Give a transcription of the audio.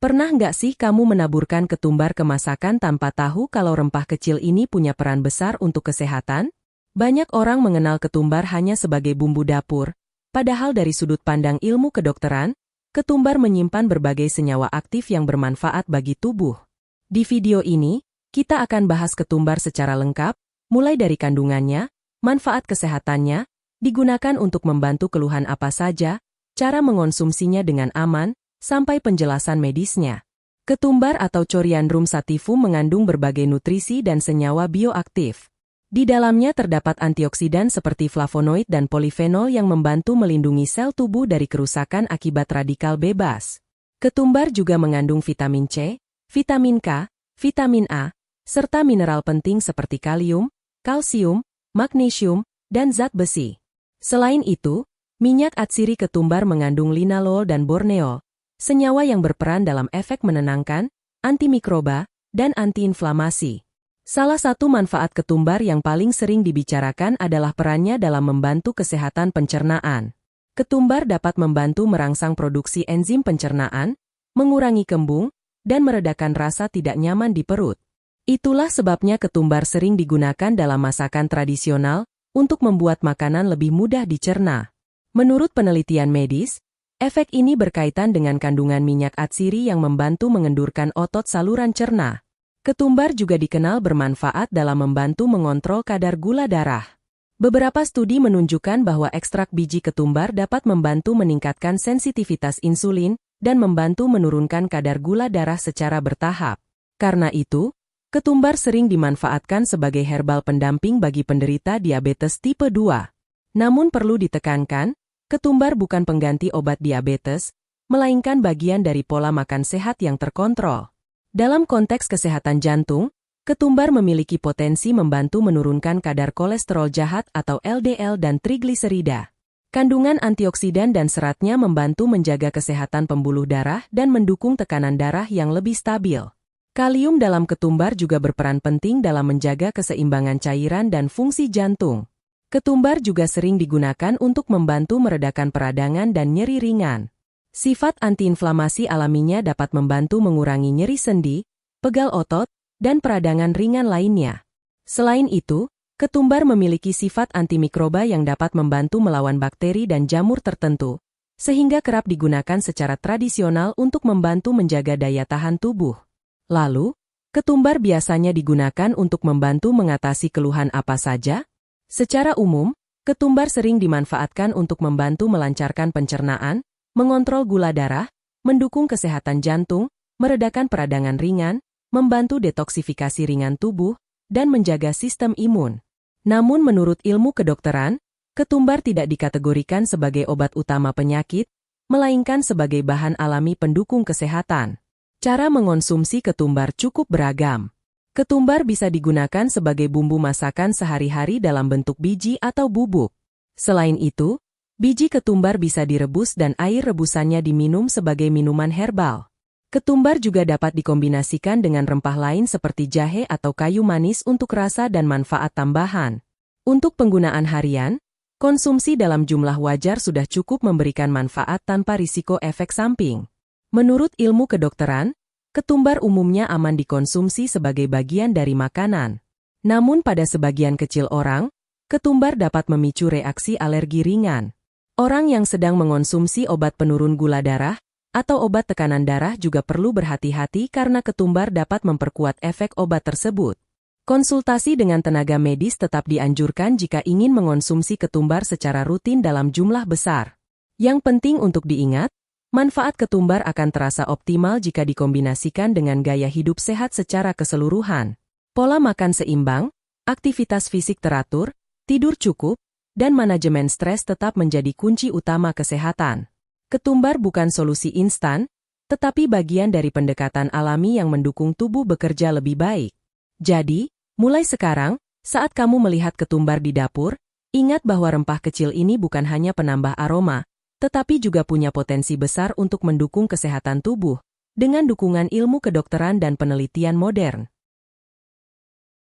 Pernah nggak sih kamu menaburkan ketumbar ke masakan tanpa tahu kalau rempah kecil ini punya peran besar untuk kesehatan? Banyak orang mengenal ketumbar hanya sebagai bumbu dapur, padahal dari sudut pandang ilmu kedokteran, ketumbar menyimpan berbagai senyawa aktif yang bermanfaat bagi tubuh. Di video ini, kita akan bahas ketumbar secara lengkap, mulai dari kandungannya, manfaat kesehatannya, digunakan untuk membantu keluhan apa saja, cara mengonsumsinya dengan aman, sampai penjelasan medisnya. Ketumbar atau Coriandrum sativum mengandung berbagai nutrisi dan senyawa bioaktif. Di dalamnya terdapat antioksidan seperti flavonoid dan polifenol yang membantu melindungi sel tubuh dari kerusakan akibat radikal bebas. Ketumbar juga mengandung vitamin C, vitamin K, vitamin A, serta mineral penting seperti kalium, kalsium, magnesium, dan zat besi. Selain itu, minyak atsiri ketumbar mengandung linalool dan borneol, senyawa yang berperan dalam efek menenangkan, antimikroba, dan antiinflamasi. Salah satu manfaat ketumbar yang paling sering dibicarakan adalah perannya dalam membantu kesehatan pencernaan. Ketumbar dapat membantu merangsang produksi enzim pencernaan, mengurangi kembung, dan meredakan rasa tidak nyaman di perut. Itulah sebabnya ketumbar sering digunakan dalam masakan tradisional untuk membuat makanan lebih mudah dicerna. Menurut penelitian medis, efek ini berkaitan dengan kandungan minyak atsiri yang membantu mengendurkan otot saluran cerna. Ketumbar juga dikenal bermanfaat dalam membantu mengontrol kadar gula darah. Beberapa studi menunjukkan bahwa ekstrak biji ketumbar dapat membantu meningkatkan sensitivitas insulin dan membantu menurunkan kadar gula darah secara bertahap. Karena itu, ketumbar sering dimanfaatkan sebagai herbal pendamping bagi penderita diabetes tipe 2. Namun perlu ditekankan, ketumbar bukan pengganti obat diabetes, melainkan bagian dari pola makan sehat yang terkontrol. Dalam konteks kesehatan jantung, ketumbar memiliki potensi membantu menurunkan kadar kolesterol jahat atau LDL dan trigliserida. Kandungan antioksidan dan seratnya membantu menjaga kesehatan pembuluh darah dan mendukung tekanan darah yang lebih stabil. Kalium dalam ketumbar juga berperan penting dalam menjaga keseimbangan cairan dan fungsi jantung. Ketumbar juga sering digunakan untuk membantu meredakan peradangan dan nyeri ringan. Sifat antiinflamasi alaminya dapat membantu mengurangi nyeri sendi, pegal otot, dan peradangan ringan lainnya. Selain itu, ketumbar memiliki sifat antimikroba yang dapat membantu melawan bakteri dan jamur tertentu, sehingga kerap digunakan secara tradisional untuk membantu menjaga daya tahan tubuh. Lalu, ketumbar biasanya digunakan untuk membantu mengatasi keluhan apa saja? Secara umum, ketumbar sering dimanfaatkan untuk membantu melancarkan pencernaan, mengontrol gula darah, mendukung kesehatan jantung, meredakan peradangan ringan, membantu detoksifikasi ringan tubuh, dan menjaga sistem imun. Namun menurut ilmu kedokteran, ketumbar tidak dikategorikan sebagai obat utama penyakit, melainkan sebagai bahan alami pendukung kesehatan. Cara mengonsumsi ketumbar cukup beragam. Ketumbar bisa digunakan sebagai bumbu masakan sehari-hari dalam bentuk biji atau bubuk. Selain itu, biji ketumbar bisa direbus dan air rebusannya diminum sebagai minuman herbal. Ketumbar juga dapat dikombinasikan dengan rempah lain seperti jahe atau kayu manis untuk rasa dan manfaat tambahan. Untuk penggunaan harian, konsumsi dalam jumlah wajar sudah cukup memberikan manfaat tanpa risiko efek samping. Menurut ilmu kedokteran, ketumbar umumnya aman dikonsumsi sebagai bagian dari makanan. Namun pada sebagian kecil orang, ketumbar dapat memicu reaksi alergi ringan. Orang yang sedang mengonsumsi obat penurun gula darah atau obat tekanan darah juga perlu berhati-hati karena ketumbar dapat memperkuat efek obat tersebut. Konsultasi dengan tenaga medis tetap dianjurkan jika ingin mengonsumsi ketumbar secara rutin dalam jumlah besar. Yang penting untuk diingat, manfaat ketumbar akan terasa optimal jika dikombinasikan dengan gaya hidup sehat secara keseluruhan. Pola makan seimbang, aktivitas fisik teratur, tidur cukup, dan manajemen stres tetap menjadi kunci utama kesehatan. Ketumbar bukan solusi instan, tetapi bagian dari pendekatan alami yang mendukung tubuh bekerja lebih baik. Jadi, mulai sekarang, saat kamu melihat ketumbar di dapur, ingat bahwa rempah kecil ini bukan hanya penambah aroma, tetapi juga punya potensi besar untuk mendukung kesehatan tubuh, dengan dukungan ilmu kedokteran dan penelitian modern.